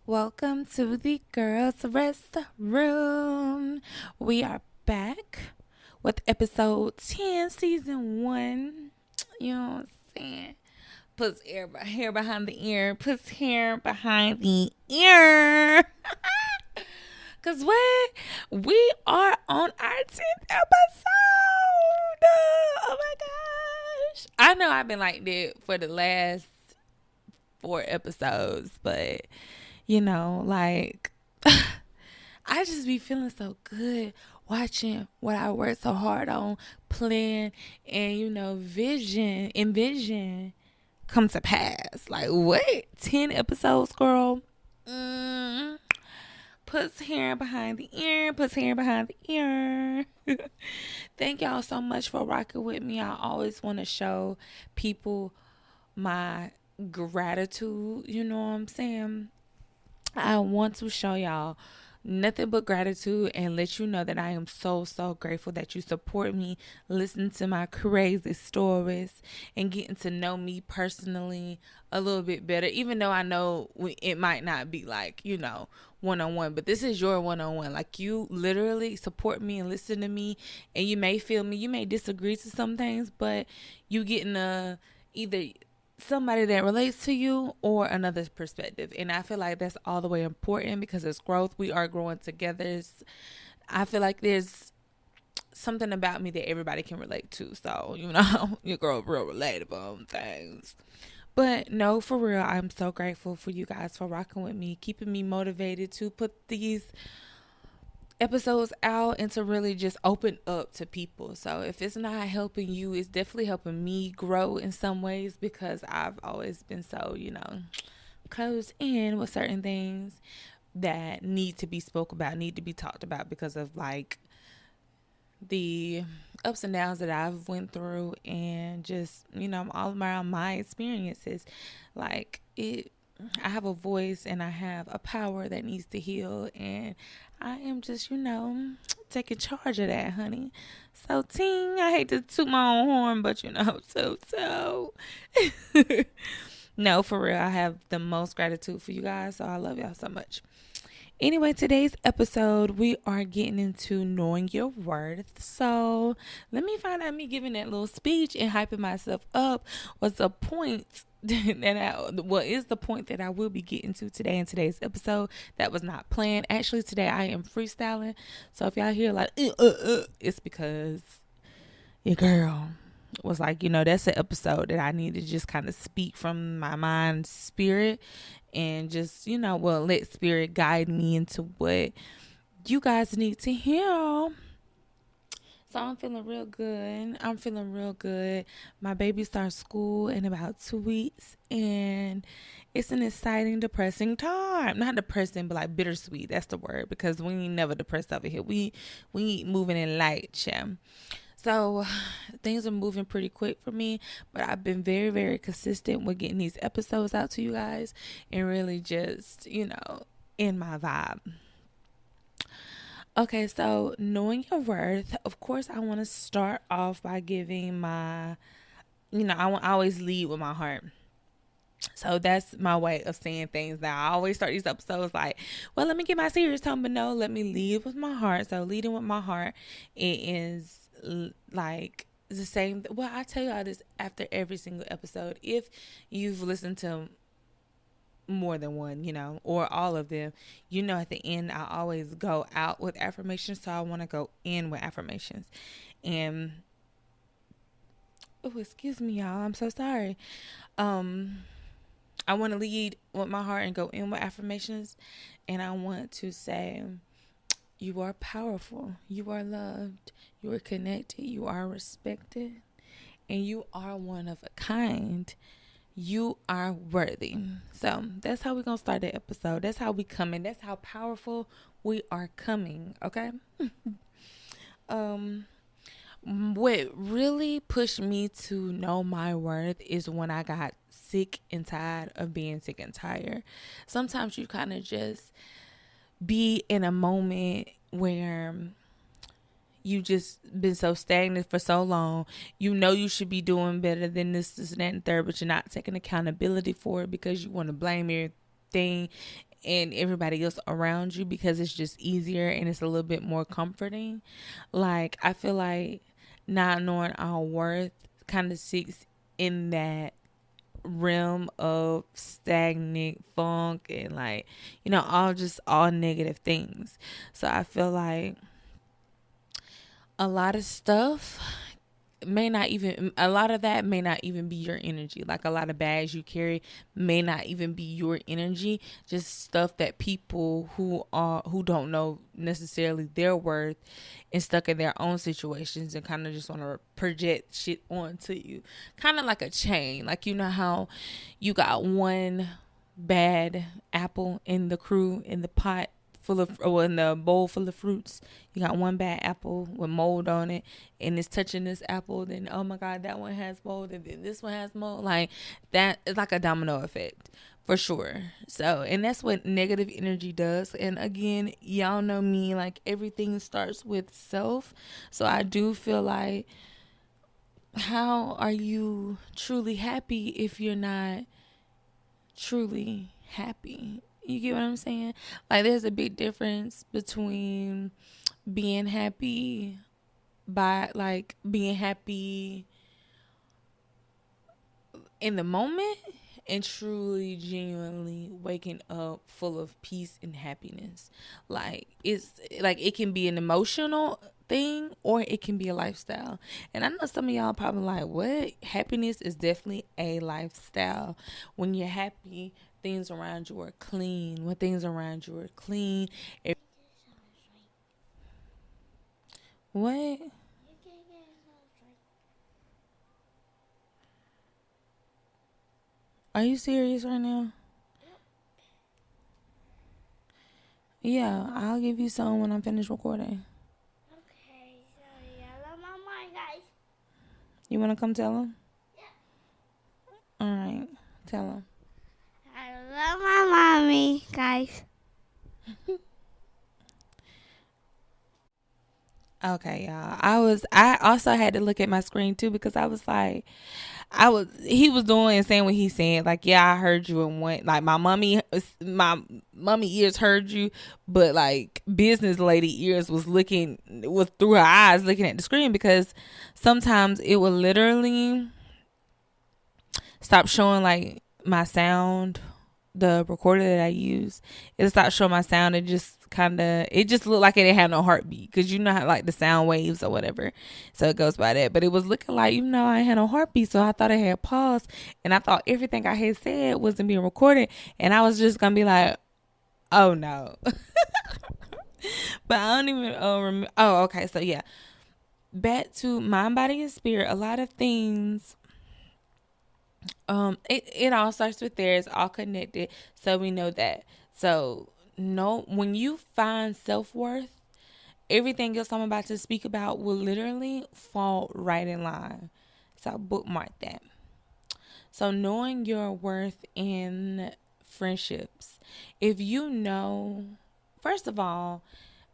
Welcome to the Girls Restroom. We are back with episode 10, season 1. You know what I'm saying? Puts hair behind the ear. Puts hair behind the ear. Because we are on our 10th episode. Oh my gosh. I know I've been like that for the last 4 episodes, but like I just be feeling so good watching what I worked so hard on, plan, and vision come to pass. Like, what? 10 episodes, girl? Puts hair behind the ear, puts hair behind the ear. Thank y'all so much for rocking with me. I always want to show people my gratitude, you know what I'm saying? I want to show y'all nothing but gratitude and let you know that I am so grateful that you support me, listen to my crazy stories, and getting to know me personally a little bit better, even though I know it might not be like, one-on-one, but this is your one-on-one. Like, you literally support me and listen to me, and you may feel me, you may disagree to some things, but you getting either somebody that relates to you or another perspective. And I feel like that's all the way important because it's growth. We are growing together. I feel like there's something about me that everybody can relate to. So, your girl real relatable on things. But no, for real, I'm so grateful for you guys for rocking with me, keeping me motivated to put these episodes out and to really just open up to people. So if it's not helping you, it's definitely helping me grow in some ways because I've always been so, closed in with certain things that need to be spoke about, need to be talked about because of like the ups and downs that I've went through and just, all around my experiences. Like I have a voice and I have a power that needs to heal, and I am just, taking charge of that, honey. So, ting, I hate to toot my own horn, but so. No, for real, I have the most gratitude for you guys, so I love y'all so much. Anyway, today's episode, we are getting into knowing your worth. So let me find out me giving that little speech and hyping myself up was the point what is the point that I will be getting to today in today's episode that was not planned. Actually, today I am freestyling. So if y'all hear like, it's because your girl was like, that's an episode that I need to just kind of speak from my mind, spirit, and just, let spirit guide me into what you guys need to hear. So I'm feeling real good. My baby starts school in about 2 weeks, and it's an exciting, depressing time. Not depressing, but like bittersweet. That's the word, because we ain't never depressed over here. We moving in light, yeah. So things are moving pretty quick for me, but I've been very, very consistent with getting these episodes out to you guys and really just, in my vibe. Okay, so knowing your worth, of course, I want to start off by giving I always lead with my heart. So that's my way of saying things now. I always start these episodes like, well, let me get my serious tone, but no, let me lead with my heart. So leading with my heart, it is like the same. Well, I tell you all this after every single episode. If you've listened to more than one, or all of them, at the end, I always go out with affirmations. So I want to go in with affirmations. And, oh, excuse me, y'all. I'm so sorry. I want to lead with my heart and go in with affirmations. And I want to say, you are powerful. You are loved. You are connected. You are respected. And you are one of a kind. You are worthy. So that's how we're going to start the episode. That's how we coming. That's how powerful we are coming. Okay? What really pushed me to know my worth is when I got sick and tired of being sick and tired. Sometimes you kind of just be in a moment where you just been so stagnant for so long. You should be doing better than this, and that, and third, but you're not taking accountability for it because you want to blame everything and everybody else around you because it's just easier and it's a little bit more comforting. Like, I feel like not knowing our worth kind of sits in that realm of stagnant funk and, like, all negative things. So I feel like a lot of stuff a lot of that may not even be your energy. Like, a lot of bags you carry may not even be your energy. Just stuff that people who don't know necessarily their worth and stuck in their own situations and kind of just want to project shit onto you, kind of like a chain. Like, you know how you got one bad apple in the crew in the pot full of, or in the bowl full of fruits. You got one bad apple with mold on it, and it's touching this apple. Then, oh my God, that one has mold, and then this one has mold. Like, that is like a domino effect for sure. So, and that's what negative energy does. And again, y'all know me, like, everything starts with self. So I do feel like, how are you truly happy if you're not truly happy? You get what I'm saying? Like, there's a big difference between being happy being happy in the moment and truly genuinely waking up full of peace and happiness. Like, it's like, it can be an emotional thing or it can be a lifestyle. And I know some of y'all probably like, what? Happiness is definitely a lifestyle. When you're happy, things around you are clean. When things around you are clean, what? Are you serious right now? Yeah, I'll give you some when I'm finished recording. Okay, sorry, I love my mom, guys. You want to come tell him? Yeah. All right, tell him. I love my mommy, guys. Okay, y'all. I also had to look at my screen too because I was like, he was doing and saying what he's saying. Like, yeah, I heard you and went, like, my mommy ears heard you, but like business lady ears was through her eyes looking at the screen, because sometimes it will literally stop showing like my sound, the recorder that I use. It stopped showing my sound. It just looked like it didn't have no heartbeat, because you know how, like, the sound waves or whatever, so it goes by that. But it was looking like, I had no heartbeat, so I thought it had paused, and I thought everything I had said wasn't being recorded, and I was just gonna be like, oh no. But I don't even remember. Oh, okay. So yeah, back to mind, body, and spirit. A lot of things, it all starts with there. It's all connected, so we know that. So, no, when you find self-worth, everything else I'm about to speak about will literally fall right in line. So bookmark that. So, knowing your worth in friendships. If you know, first of all,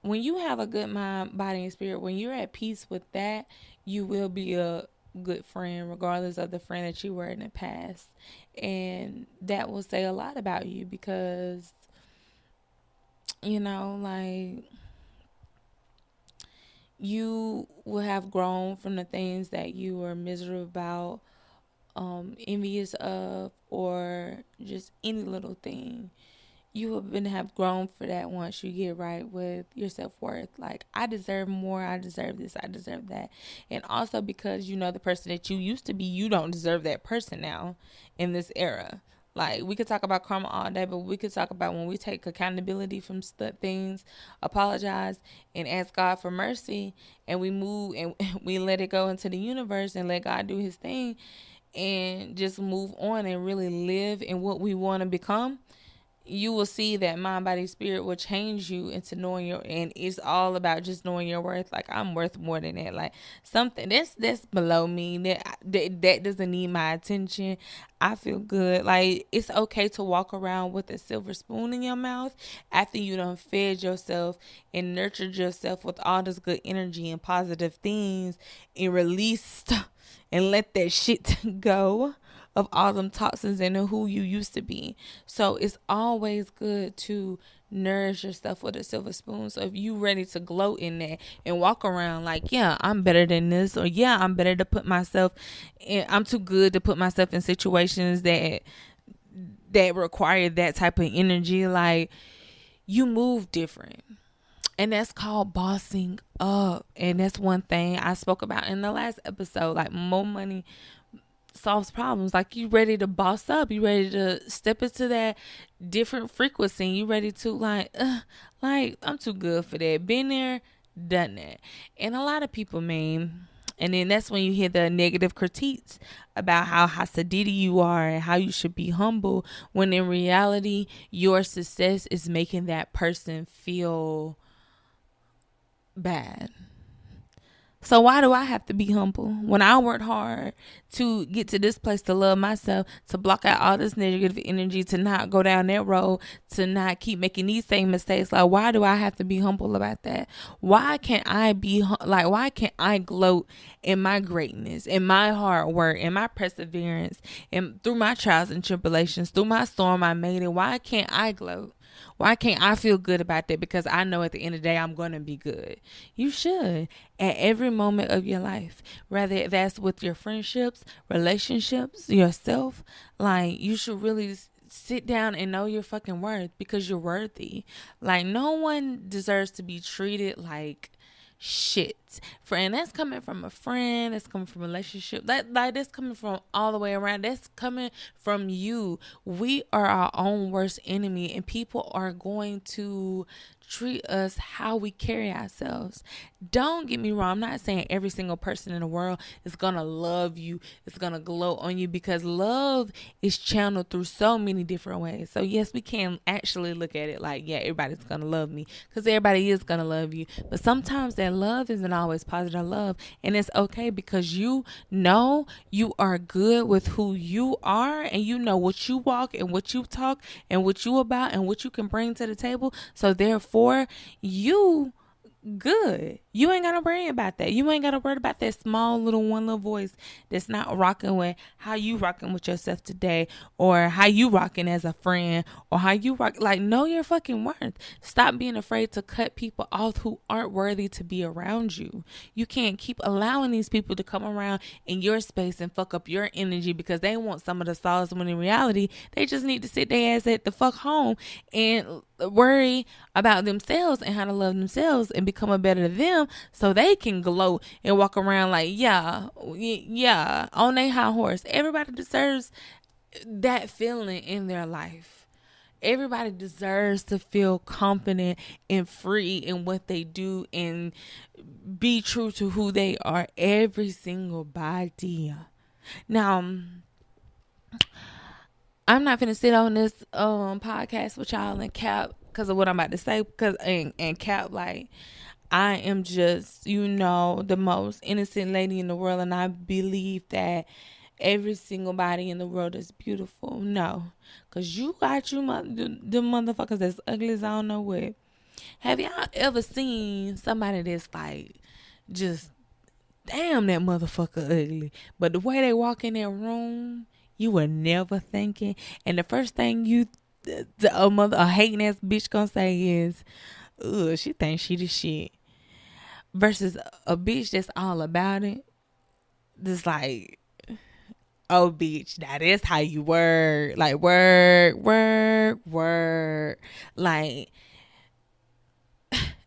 when you have a good mind, body, and spirit, when you're at peace with that, you will be a good friend, regardless of the friend that you were in the past. And that will say a lot about you, because, like, you will have grown from the things that you were miserable about, envious of, or just any little thing. You have grown for that once you get right with your self-worth. Like, I deserve more, I deserve this, I deserve that. And also because the person that you used to be, you don't deserve that person now in this era. Like, we could talk about karma all day, but we could talk about when we take accountability from things, apologize, and ask God for mercy, and we move and we let it go into the universe and let God do his thing and just move on and really live in what we want to become. You will see that mind, body, spirit will change you into knowing and it's all about just knowing your worth. Like, I'm worth more than that. Like, something that's below me, that doesn't need my attention. I feel good. Like, it's okay to walk around with a silver spoon in your mouth after you done fed yourself and nurtured yourself with all this good energy and positive things and released and let that shit go. of all them toxins and who you used to be. So it's always good to nourish yourself with a silver spoon. So if you ready to gloat in that and walk around like, yeah, I'm better than this, or yeah, I'm better to put myself in, I'm too good to put myself in situations that require that type of energy, like, you move different. And that's called bossing up. And that's one thing I spoke about in the last episode. Like, more money solves problems. Like, you ready to boss up, you ready to step into that different frequency, you ready to like, I'm too good for that, been there, done that. And a lot of people, man, and then that's when you hear the negative critiques about how Hasadidi you are and how you should be humble, when in reality your success is making that person feel bad. So why do I have to be humble when I worked hard to get to this place, to love myself, to block out all this negative energy, to not go down that road, to not keep making these same mistakes? Like, why do I have to be humble about that? Why can't I be like, why can't I gloat in my greatness, in my hard work, in my perseverance, and through my trials and tribulations, through my storm I made it? Why can't I gloat? Why can't I feel good about that? Because I know at the end of the day, I'm going to be good. You should at every moment of your life, whether that's with your friendships, relationships, yourself. Like, you should really sit down and know your fucking worth, because you're worthy. Like, no one deserves to be treated like shit. And that's coming from a friend, that's coming from a relationship, that's coming from all the way around, that's coming from you. We are our own worst enemy, and people are going to treat us how we carry ourselves. Don't get me wrong, I'm not saying every single person in the world is gonna love you, is gonna gloat on you, because love is channeled through so many different ways. So yes, we can actually look at it like, yeah, everybody's gonna love me, because everybody is gonna love you. But sometimes that love isn't always positive love, and it's okay, because you know you are good with who you are, and you know what you walk and what you talk and what you about and what you can bring to the table. So therefore, you good. You ain't gotta worry about that. You ain't gotta worry about that small little one little voice that's not rocking with how you rocking with yourself today, or how you rocking as a friend, or how you rock. Like, know your fucking worth. Stop being afraid to cut people off who aren't worthy to be around you. You can't keep allowing these people to come around in your space and fuck up your energy because they want some of the sauce, when in reality they just need to sit their ass at the fuck home and worry about themselves and how to love themselves and become a better them, so they can gloat and walk around like, yeah, on their high horse. Everybody deserves that feeling in their life. Everybody deserves to feel confident and free in what they do and be true to who they are. Every single body. Now, I'm not finna sit on this podcast with y'all and cap because of what I'm about to say, because and cap, like, I am just, the most innocent lady in the world, and I believe that every single body in the world is beautiful. No, because you got the motherfuckers that's ugly as I don't know what. Have y'all ever seen somebody that's like, just, damn, that motherfucker ugly, but the way they walk in that room, you were never thinking, and the first thing a hating ass bitch gonna say is, ugh, she thinks she the shit. Versus a bitch that's all about it. Just like, oh, bitch, that is how you work. Like, work. Like,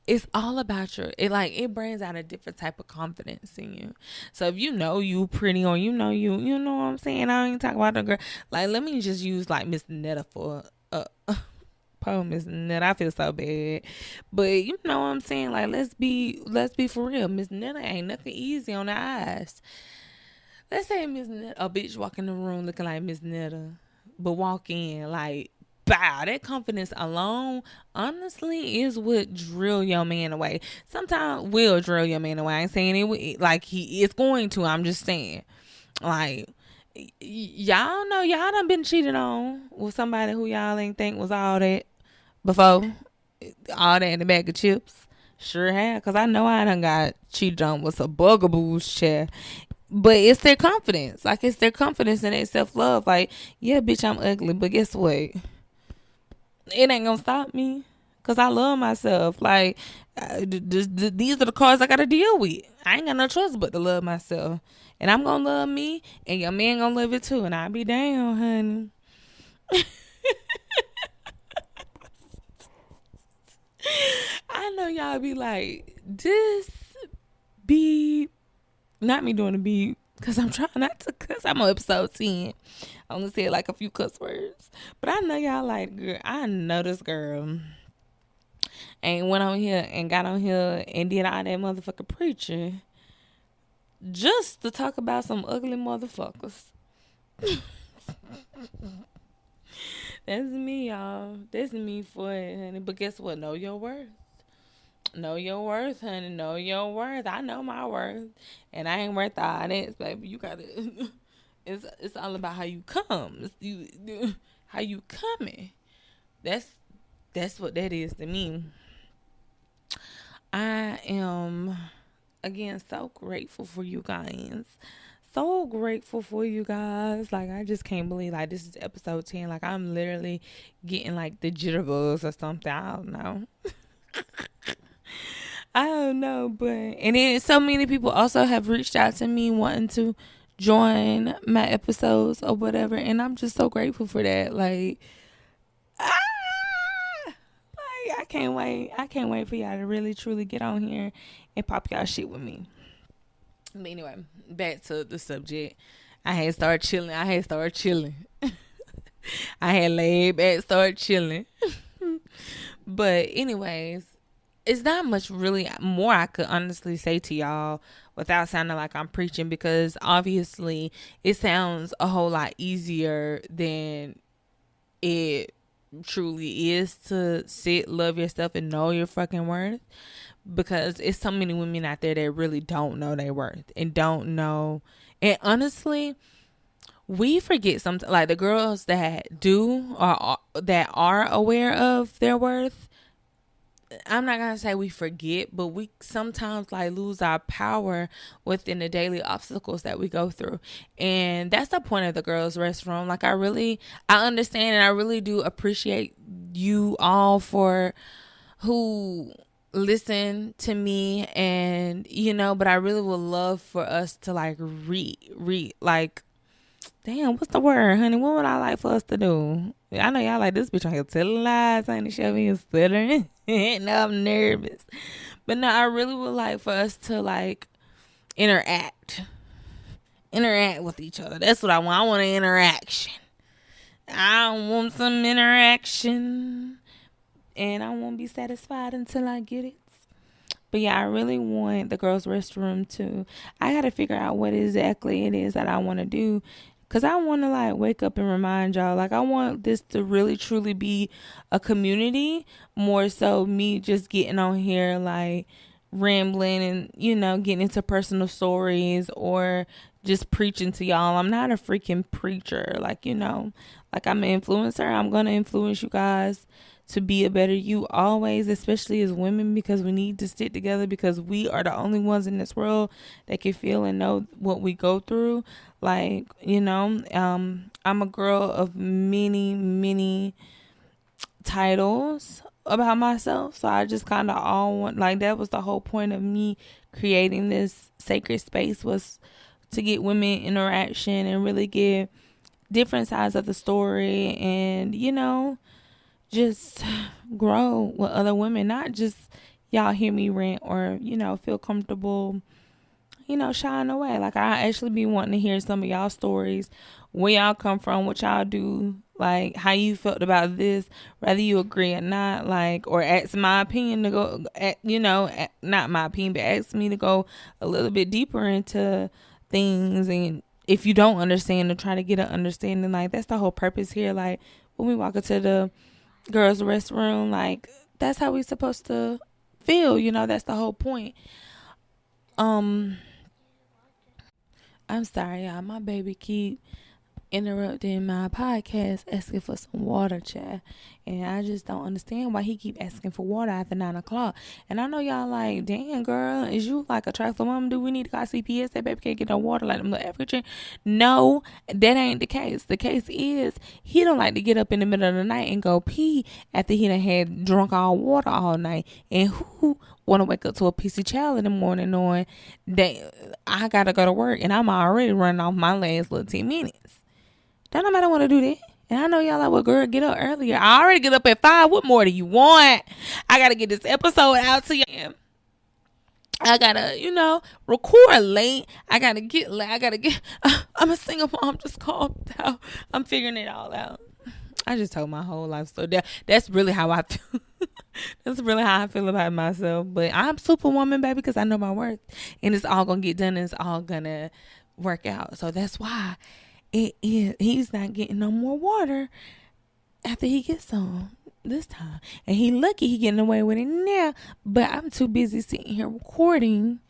it's all about it brings out a different type of confidence in you. So if you know you pretty, or you know what I'm saying? I ain't talking about the girl. Like, let me just use like Miss Netta for poor Miss Netta. I feel so bad. But you know what I'm saying? Like, let's be for real. Miss Netta ain't nothing easy on the eyes. Let's say Miss Netta, a bitch walk in the room looking like Miss Netta, but walk in like, bow. That confidence alone, honestly, is what drill your man away. Sometimes will drill your man away. I ain't saying it like he is going to. I'm just saying, like, y'all know y'all done been cheated on with somebody who y'all ain't think was all that before. All that in the bag of chips. Sure have, because I know I done got cheated on with some bugaboos, chair. But it's their confidence. Like, it's their confidence and their self love. Like, yeah, bitch, I'm ugly, but guess what? It ain't gonna stop me because I love myself. Like, these are the cards I gotta deal with. I ain't got no choice but to love myself. And I'm gonna love me, and your man gonna love it too. And I'll be down, honey. I know y'all be like, this be not me doing the beat because I'm trying not to cuss. I'm on episode 10. I only said like a few cuss words. But I know y'all like, girl, I know this girl ain't went on here and got on here and did all that motherfucking preaching just to talk about some ugly motherfuckers. That's me, y'all. That's me for it, honey. But guess what? Know your worth. Know your worth, honey. Know your worth. I know my worth. And I ain't worth all that, baby. You gotta it's all about how you come. How you coming. That's what that is to me. I am again so grateful for you guys. So grateful for you guys. Like, I just can't believe like this is episode 10. Like, I'm literally getting like the jitterbugs or something. I don't know. I don't know, but and then so many people also have reached out to me wanting to join my episodes or whatever, and I'm just so grateful for that. Like, like I can't wait. I can't wait for y'all to really truly get on here and pop y'all shit with me. But anyway, back to the subject. I had started chilling. I had laid back, started chilling. But anyways, it's not much really more I could honestly say to y'all without sounding like I'm preaching, because obviously it sounds a whole lot easier than it truly is to sit, love yourself, and know your fucking worth. Because it's so many women out there that really don't know their worth and don't know. And honestly, we forget sometimes, like the girls that do or that are aware of their worth. I'm not gonna say we forget, but we sometimes like lose our power within the daily obstacles that we go through. And that's the point of the girls restroom. Like, I understand, and I really do appreciate you all for who listen to me, and but I really would love for us to like like, damn, what's the word, honey? What would I like for us to do? I know y'all like this bitch on here telling lies, ain't show me and stuttering. Now I'm nervous. But no, I really would like for us to like interact with each other. That's what I want. I want an interaction. I want some interaction, and I won't be satisfied until I get it. But yeah, I really want the girls' restroom to. I got to figure out what exactly it is that I want to do. Because I want to like wake up and remind y'all. Like, I want this to really truly be a community, more so me just getting on here like rambling and, getting into personal stories or just preaching to y'all. I'm not a freaking preacher. Like, like I'm an influencer. I'm going to influence you guys to be a better you always, especially as women, because we need to stick together, because we are the only ones in this world that can feel and know what we go through. Like, I'm a girl of many titles about myself. So I just kind of all want, like, that was the whole point of me creating this sacred space, was to get women interaction and really get different sides of the story, and just grow with other women, not just y'all hear me rant or feel comfortable shying away. Like, I actually be wanting to hear some of y'all stories, where y'all come from, what y'all do, like how you felt about this, whether you agree or not, like, or ask my opinion to go, not my opinion, but ask me to go a little bit deeper into things. And if you don't understand, to try to get an understanding. Like, that's the whole purpose here. Like, when we walk into the girls' restroom, like, that's how we supposed to feel. That's the whole point. I'm sorry, y'all. My baby keep interrupting my podcast asking for some water, chat. And I just don't understand why he keep asking for water after 9 o'clock. And I know y'all like, damn girl, is you like a trifling mom? Do we need to call CPS? That baby can't get no water like them little African. No, that ain't the case. The case is he don't like to get up in the middle of the night and go pee after he done had drunk all water all night. And who want to wake up to a pissy child in the morning knowing that I gotta go to work and I'm already running off my last little 10 minutes? Don't nobody want to do that. And I know y'all like, well, girl, get up earlier. I already get up at 5. What more do you want? I got to get this episode out to you. I got to, record late. I got to get late. I'm a single mom. Just calm down. I'm figuring it all out. I just told my whole life story. That's really how I feel. That's really how I feel about myself. But I'm superwoman, baby, because I know my worth. And it's all going to get done and it's all going to work out. So that's why he's not getting no more water after he gets some this time. And he lucky he getting away with it now. But I'm too busy sitting here recording.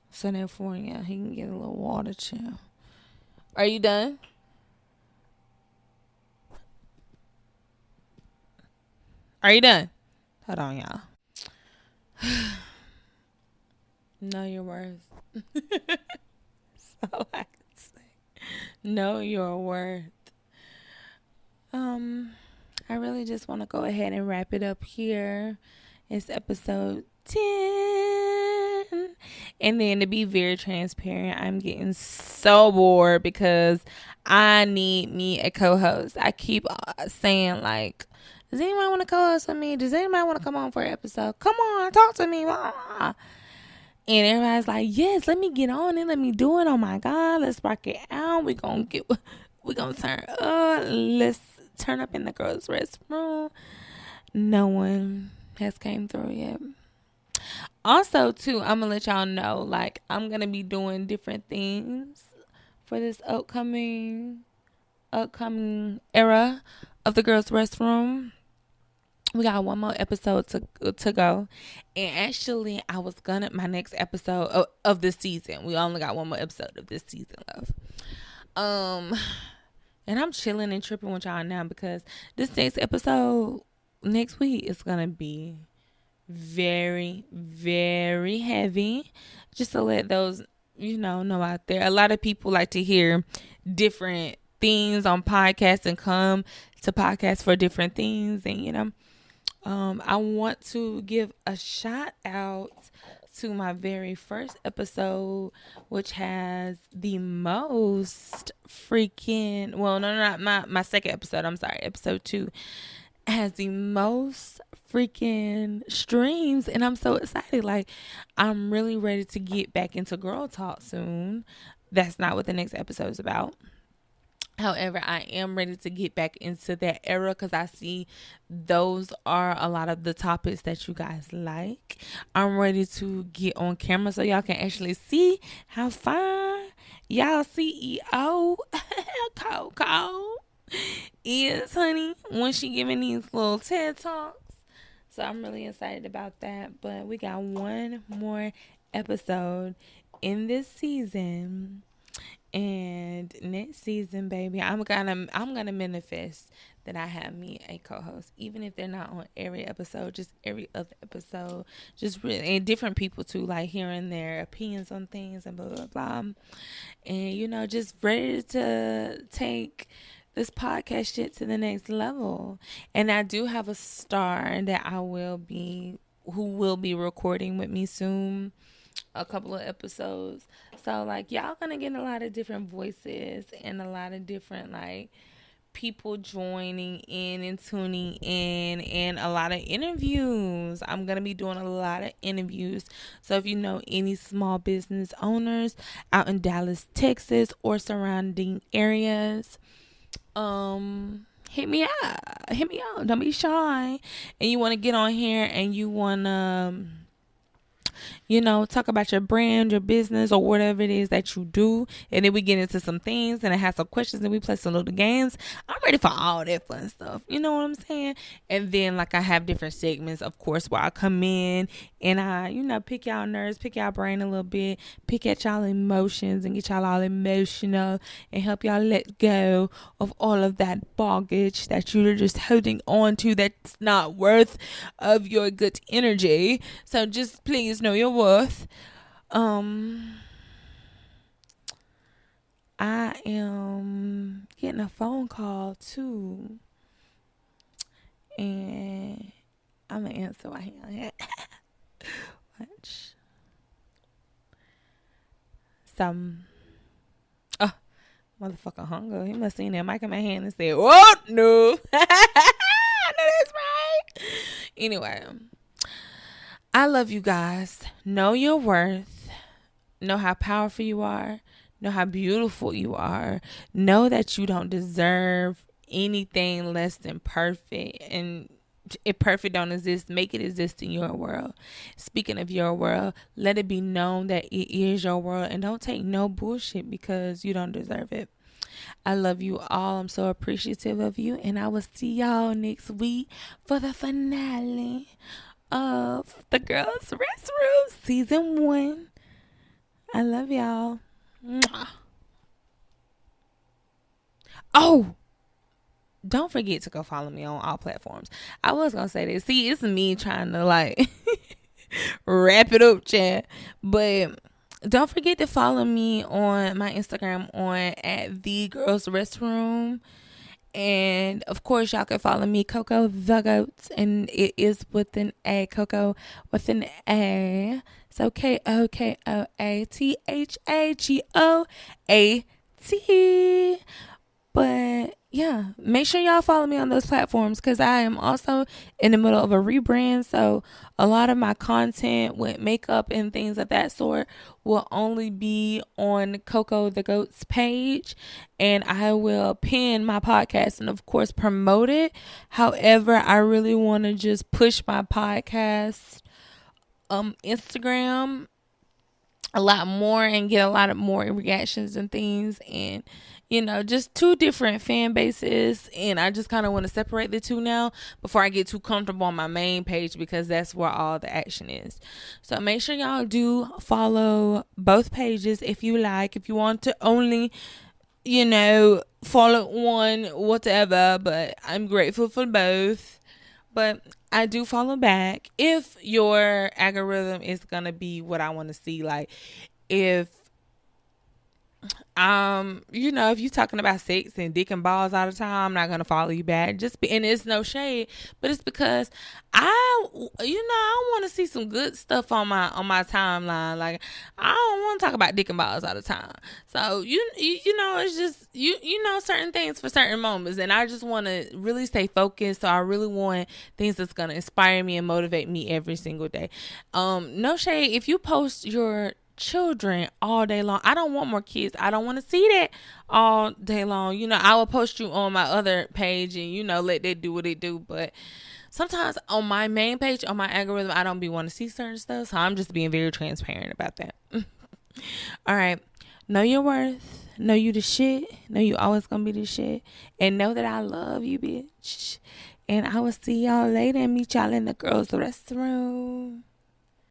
So therefore, yeah, he can get a little water, chill. Are you done? Are you done? Hold on, y'all. Know your worth. That's all I can say. Know your worth. I really just want to go ahead and wrap it up here. It's episode 10. And then to be very transparent, I'm getting so bored because I need me a co-host. I keep saying like, does anybody want to co-host with me? Does anybody want to come on for an episode? Come on, talk to me. And everybody's like, yes, let me get on it. Let me do it. Oh my God, let's rock it out. We're going to turn up. Let's turn up in the girls' restroom. No one has came through yet. Also, too, I'm going to let y'all know, like, I'm going to be doing different things for this upcoming era of the girls' restroom. We got one more episode to go. And actually, I was gonna, my next episode of this season. We only got one more episode of this season, love. And I'm chilling and tripping with y'all now because this next episode next week is gonna be very, very heavy. Just to let those, know out there. A lot of people like to hear different things on podcasts and come to podcasts for different things. And, I want to give a shout out to my very first episode, which has the most freaking, well, no, not my second episode. I'm sorry. Episode 2 has the most freaking streams. And I'm so excited. Like, I'm really ready to get back into girl talk soon. That's not what the next episode is about. However, I am ready to get back into that era because I see those are a lot of the topics that you guys like. I'm ready to get on camera so y'all can actually see how fine y'all CEO Coco is, honey, when she giving these little TED Talks. So I'm really excited about that. But we got one more episode in this season. And next season, baby, I'm gonna manifest that I have me a co-host, even if they're not on every episode, just every other episode, just really, and different people too, like hearing their opinions on things and blah blah blah, and just ready to take this podcast shit to the next level. And I do have a star that who will be recording with me soon, a couple of episodes. So like y'all gonna get a lot of different voices and a lot of different like people joining in and tuning in, and a lot of interviews. I'm gonna be doing a lot of interviews. So if you know any small business owners out in Dallas, Texas or surrounding areas, hit me out. Don't be shy. And you want to get on here and you want to talk about your brand, your business, or whatever it is that you do. And then we get into some things and I have some questions and we play some little games. I'm ready for all that fun stuff. You know what I'm saying? And then, like, I have different segments, of course, where I come in and I, pick y'all nerves, pick y'all brain a little bit, pick at y'all emotions and get y'all all emotional and help y'all let go of all of that baggage that you're just holding on to that's not worth of your good energy. So just please know your worth. I am getting a phone call too, and I'm gonna answer my hand. Watch. Some motherfucker hunger. He must seen that mic in my hand and said, "Oh no, I know that's right." Anyway, I love you guys. Know your worth. Know how powerful you are. Know how beautiful you are. Know that you don't deserve anything less than perfect. And if perfect don't exist, make it exist in your world. Speaking of your world, let it be known that it is your world. And don't take no bullshit because you don't deserve it. I love you all. I'm so appreciative of you. And I will see y'all next week for the finale of the Girls Restroom Season 1. I love y'all. Mwah. Oh, don't forget to go follow me on all platforms. I was going to say this. See, it's me trying to like wrap it up, chat. But don't forget to follow me on my Instagram on at the Girls Restroom. And of course, y'all can follow me, Coco the Goat, and it is with an A, Coco with an A. So KOKOATHAGOAT. But yeah, make sure y'all follow me on those platforms because I am also in the middle of a rebrand. So a lot of my content with makeup and things of that sort will only be on Coco the Goat's page. And I will pin my podcast and of course promote it. However, I really want to just push my podcast Instagram a lot more and get a lot of more reactions and things, and just two different fan bases, and I just kind of want to separate the two now before I get too comfortable on my main page because that's where all the action is. So make sure y'all do follow both pages if you like. If you want to only follow one, whatever, but I'm grateful for both. But I do follow back if your algorithm is going to be what I want to see. Like if if you're talking about sex and dick and balls all the time, I'm not gonna follow you back. And it's no shade, but it's because I want to see some good stuff on my timeline. Like I don't want to talk about dick and balls all the time. So it's just certain things for certain moments, and I just want to really stay focused. So I really want things that's gonna inspire me and motivate me every single day. No shade. If you post your children all day long, I don't want more kids. I don't want to see that all day long. I will post you on my other page and let that do what it do. But sometimes on my main page, on my algorithm, I don't be want to see certain stuff. So I'm just being very transparent about that. All right. Know your worth. Know you the shit. Know you always gonna be the shit. And know that I love you, bitch. And I will see y'all later and meet y'all in the Girls Restroom.